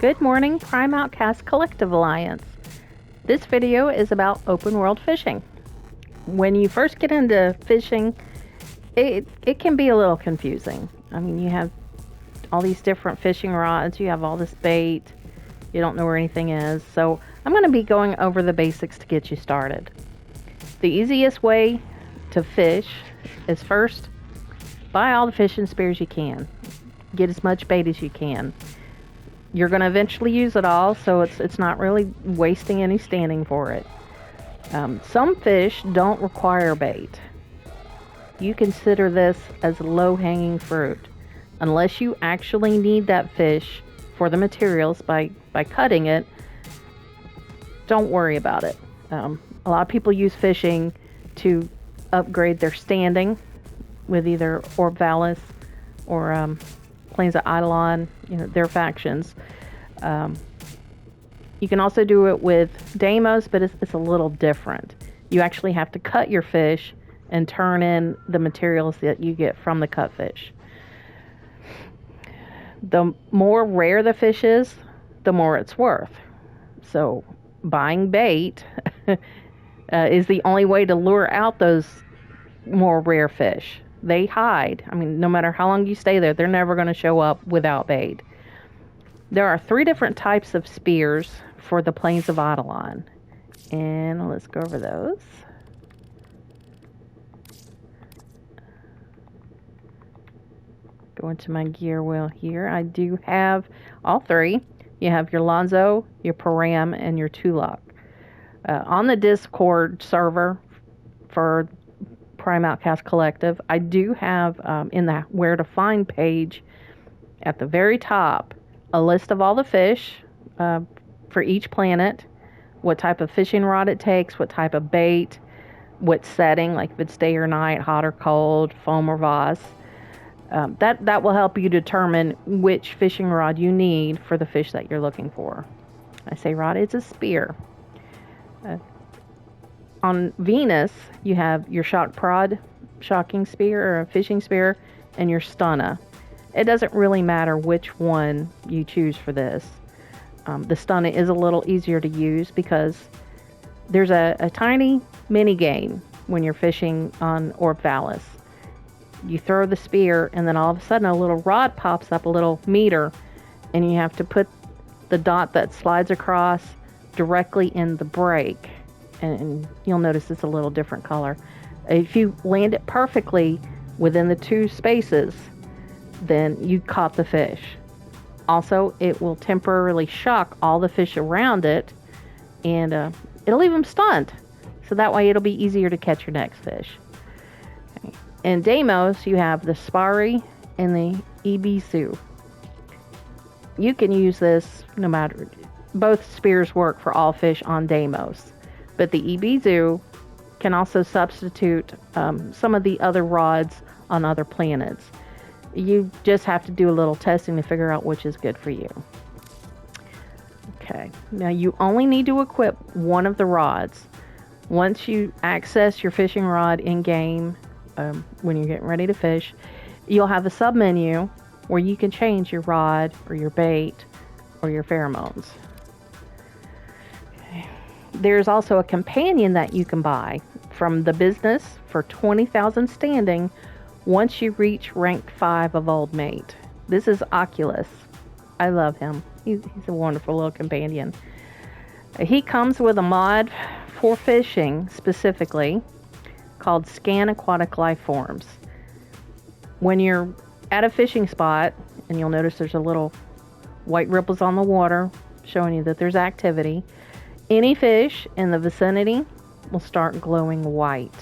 Good morning, Prime Outcast Collective Alliance. This video is about open world fishing. When you first get into fishing, it can be a little confusing. I mean, you have all these different fishing rods, you have all this bait, you don't know where anything is. So I'm going to be going over the basics to get you started. The easiest way to fish is first, buy all the fishing spears you can. Get as much bait as you can. You're going to eventually use it all, so it's not really wasting any standing for it. Some fish don't require bait. You consider this as low-hanging fruit. Unless you actually need that fish for the materials by cutting it, don't worry about it. A lot of people use fishing to upgrade their standing with either Orvalis or Plains of Eidolon, their factions. You can also do it with Deimos, but it's a little different. You actually have to cut your fish and turn in the materials that you get from the cut fish. The more rare the fish is, the more it's worth. So buying bait is the only way to lure out those more rare fish. They hide. I mean, no matter how long you stay there, they're never going to show up without bait. There are 3 different types of spears for the Plains of Eidolon. And let's go over those. Go into my gear wheel here. I do have all 3. You have your Lonzo, your Param, and your Tulok. On the Discord server for Prime Outcast Collective, I do have in the Where to Find page at the very top a list of all the fish for each planet, what type of fishing rod it takes, what type of bait, what setting, like if it's day or night, hot or cold, foam or vase. That will help you determine which fishing rod you need for the fish that you're looking for. I say rod, it's a spear. On Venus, you have your shock prod shocking spear or a fishing spear and your stunna. It doesn't really matter which one you choose for this. The stunna is a little easier to use because there's a tiny mini game when you're fishing on Orvalis. You throw the spear and then all of a sudden a little rod pops up, a little meter, and you have to put the dot that slides across directly in the break. And you'll notice it's a little different color. If you land it perfectly within the 2 spaces, then you caught the fish. Also, it will temporarily shock all the fish around it, and it'll leave them stunned. So that way it'll be easier to catch your next fish. Okay. In Deimos, you have the Spari and the Ibisu. You can use this no matter... Both spears work for all fish on Deimos. But the Ibisu can also substitute some of the other rods on other planets. You just have to do a little testing to figure out which is good for you. Okay, now you only need to equip one of the rods. Once you access your fishing rod in-game, when you're getting ready to fish, you'll have a sub-menu where you can change your rod or your bait or your pheromones. There's also a companion that you can buy from the business for 20,000 standing once you reach rank 5 of Old Mate. This is Oculus. I love him. He's a wonderful little companion. He comes with a mod for fishing specifically called Scan Aquatic Life Forms. When you're at a fishing spot, and you'll notice there's a little white ripples on the water showing you that there's activity, any fish in the vicinity will start glowing white.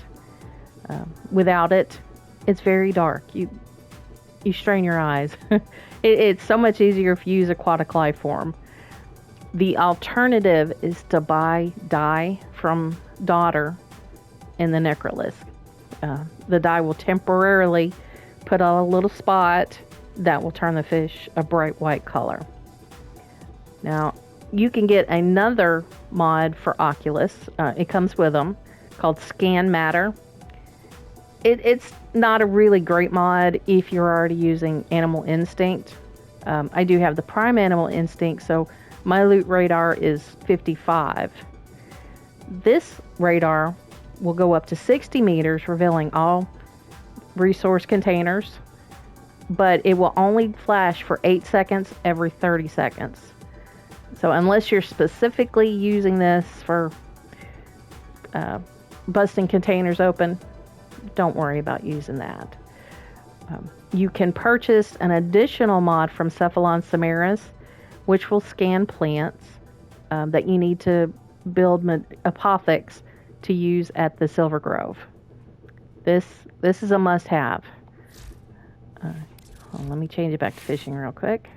Without it, it's very dark. You strain your eyes. It's so much easier if you use Aquatic Life Form. The alternative is to buy dye from Daughter in the Necrolis. The dye will temporarily put on a little spot that will turn the fish a bright white color. Now, you can get another mod for Oculus. It comes with them, called Scan Matter. It's not a really great mod if you're already using Animal Instinct. I do have the prime animal instinct, so my loot radar is 55. This radar will go up to 60 meters, revealing all resource containers, but it will only flash for 8 seconds every 30 seconds. So unless you're specifically using this for busting containers open, don't worry about using that. You can purchase an additional mod from Cephalon Samaris, which will scan plants that you need to build apothecs to use at the Silver Grove. This is a must-have. Let me change it back to fishing real quick.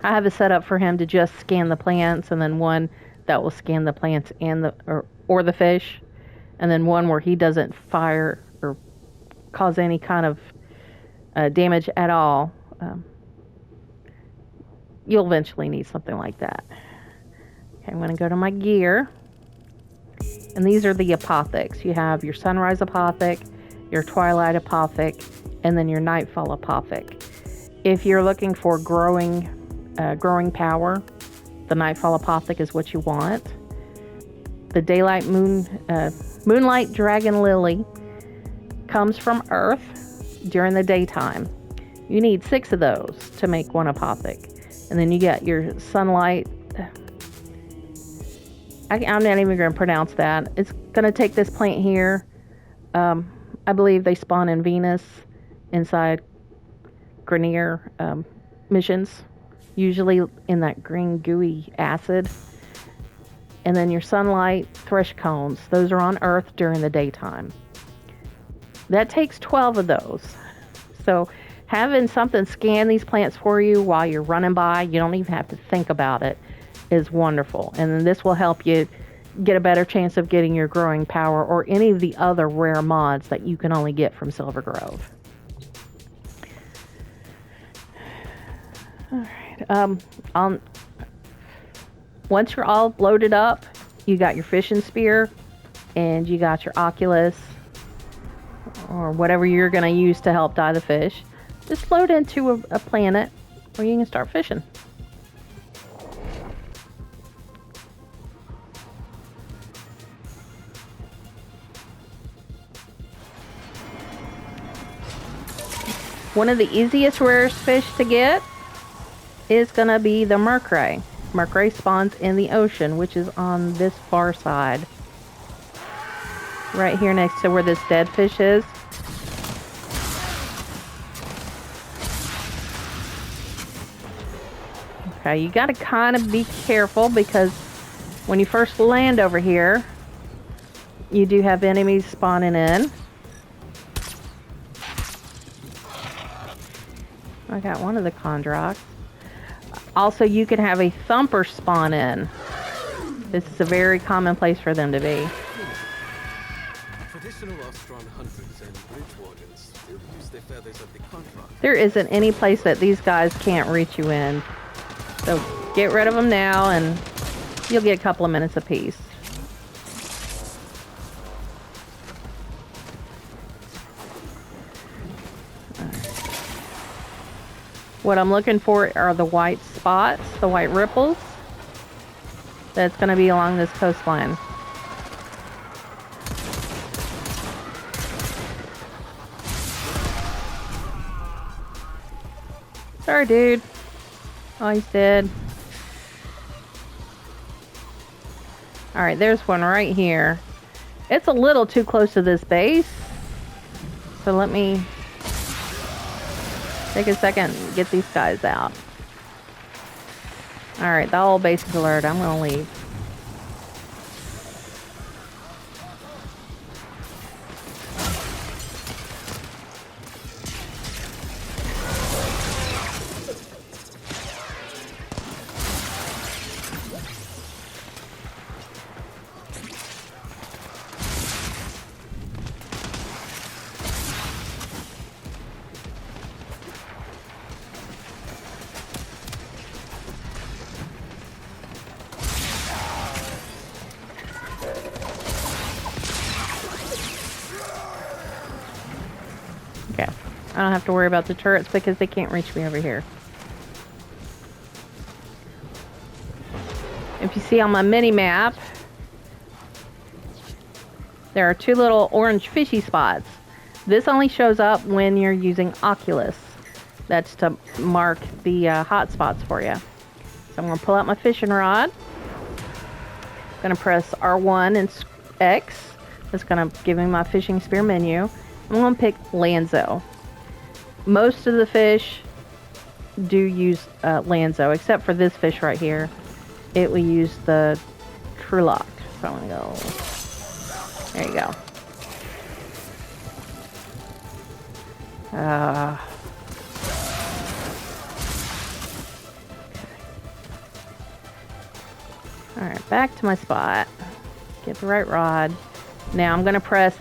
I have it set up for him to just scan the plants, and then one that will scan the plants and or the fish, and then one where he doesn't fire or cause any kind of damage at all. You'll eventually need something like that. Okay, I'm going to go to my gear. And these are the apothecs. You have your sunrise apothec, your twilight apothec, and then your nightfall apothec. If you're looking for growing power, the nightfall apothec is what you want. The moonlight dragon lily comes from Earth during the daytime. You need 6 of those to make one apothec. And then you get your sunlight. I'm not even going to pronounce that. It's going to take this plant here. I believe they spawn in Venus inside Grenier missions, usually in that green gooey acid. And then your sunlight thresh cones. Those are on Earth during the daytime. That takes 12 of those. So having something scan these plants for you while you're running by, you don't even have to think about it, is wonderful. And then this will help you get a better chance of getting your growing power or any of the other rare mods that you can only get from Silver Grove. Alright, once you're all loaded up, you got your fishing spear and you got your Oculus or whatever you're going to use to help dye the fish. Just load into a planet where you can start fishing. One of the easiest, rarest fish to get is going to be the mercray. Mercray spawns in the ocean, which is on this far side. Right here next to where this dead fish is. Okay, you got to kind of be careful because when you first land over here, you do have enemies spawning in. I got one of the Kondroks. Also, you can have a thumper spawn in. This is a very common place for them to be. Traditional Ostron hunters and bridge wardens still use the feathers of the Kondrok. There isn't any place that these guys can't reach you in. So get rid of them now and you'll get a couple of minutes apiece. What I'm looking for are the white spots, the white ripples. That's going to be along this coastline. Sorry, dude. Oh, he's dead. Alright, there's one right here. It's a little too close to this base. So let me take a second and get these guys out. Alright, the whole base is alert. I'm gonna leave. I don't have to worry about the turrets because they can't reach me over here. If you see on my mini map, there are 2 little orange fishy spots. This only shows up when you're using Oculus. That's to mark the hot spots for you. So I'm going to pull out my fishing rod. I'm going to press R1 and X. That's going to give me my fishing spear menu. I'm going to pick Lanzo. Most of the fish do use Lanzo, except for this fish right here. It will use the Trulock. So I'm going to go. There you go. Alright, back to my spot. Get the right rod. Now I'm going to press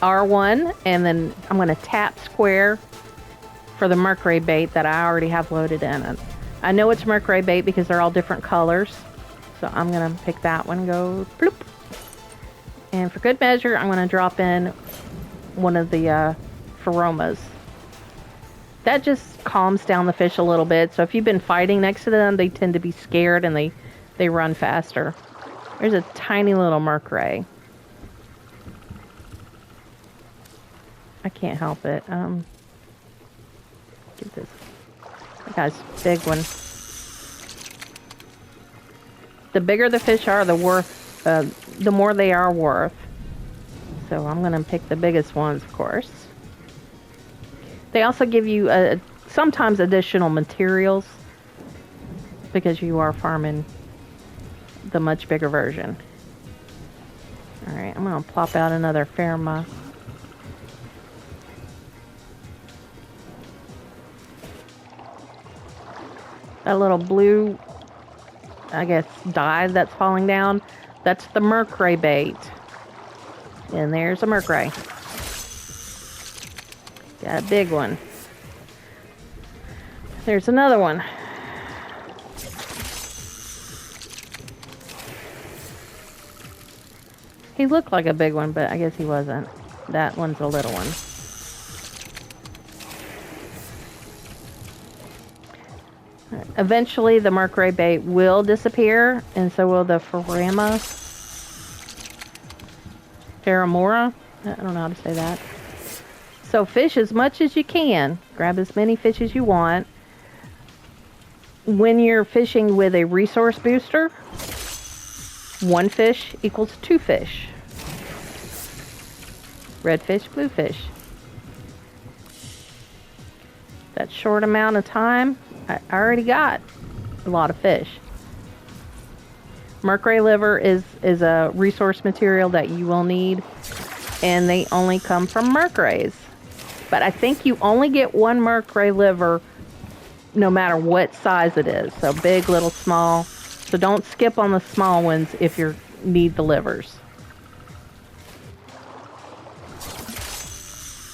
R1 and then I'm going to tap square for the mercury bait that I already have loaded in it. I know it's mercury bait because they're all different colors. So I'm going to pick that one and go bloop. And for good measure, I'm going to drop in one of the pheromas. That just calms down the fish a little bit. So if you've been fighting next to them, they tend to be scared and they run faster. There's a tiny little mercury. I can't help it. Get this. That guy's a big one. The bigger the fish are, the more they are worth. So I'm going to pick the biggest ones, of course. They also give you sometimes additional materials because you are farming the much bigger version. Alright, I'm going to plop out another Pheroma. That little blue, I guess, dye that's falling down, that's the mercury bait. And there's a mercury. Got a big one. There's another one. He looked like a big one, but I guess he wasn't. That one's a little one. Eventually, the mercury bait will disappear, and so will the Pheromora. I don't know how to say that. So fish as much as you can. Grab as many fish as you want. When you're fishing with a resource booster, 1 fish equals 2 fish. Red fish, blue fish. That short amount of time, I already got a lot of fish. Mercury liver is a resource material that you will need, and they only come from mercuries. But I think you only get 1 mercury liver no matter what size it is. So big, little, small. So don't skip on the small ones if you need the livers.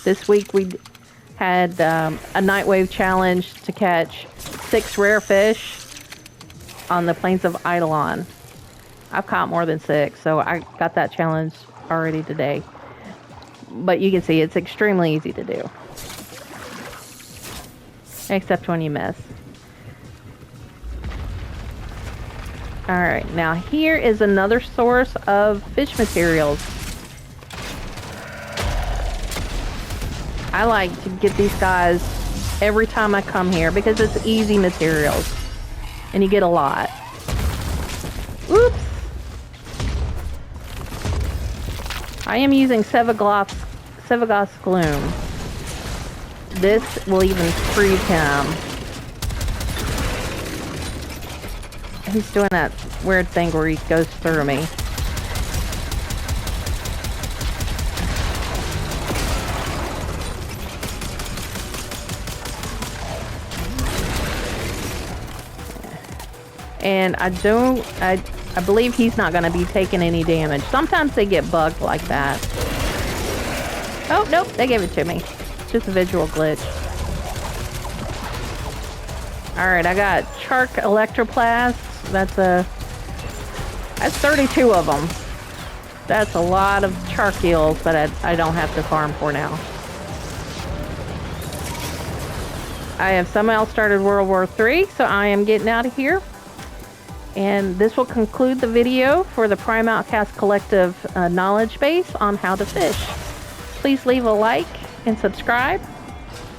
This week we had a Nightwave challenge to catch 6 rare fish on the plains of Eidolon. I've caught more than 6, so I got that challenge already today. But you can see it's extremely easy to do. Except when you miss. Alright, now here is another source of fish materials. I like to get these guys every time I come here because it's easy materials. And you get a lot. Oops! I am using Sevagos Gloom. This will even freeze him. He's doing that weird thing where he goes through me. And I believe he's not going to be taking any damage. Sometimes they get bugged like that. Oh, nope, they gave it to me. Just a visual glitch. Alright, I got Chark Electroplasts. That's 32 of them. That's a lot of Chark eels that I don't have to farm for now. I have somehow started World War III, so I am getting out of here. And this will conclude the video for the Prime Outcast Collective knowledge base on how to fish. Please leave a like and subscribe.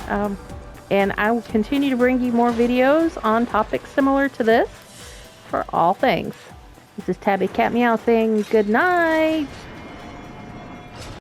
And I will continue to bring you more videos on topics similar to this for all things. This is tabycatmeow saying good night.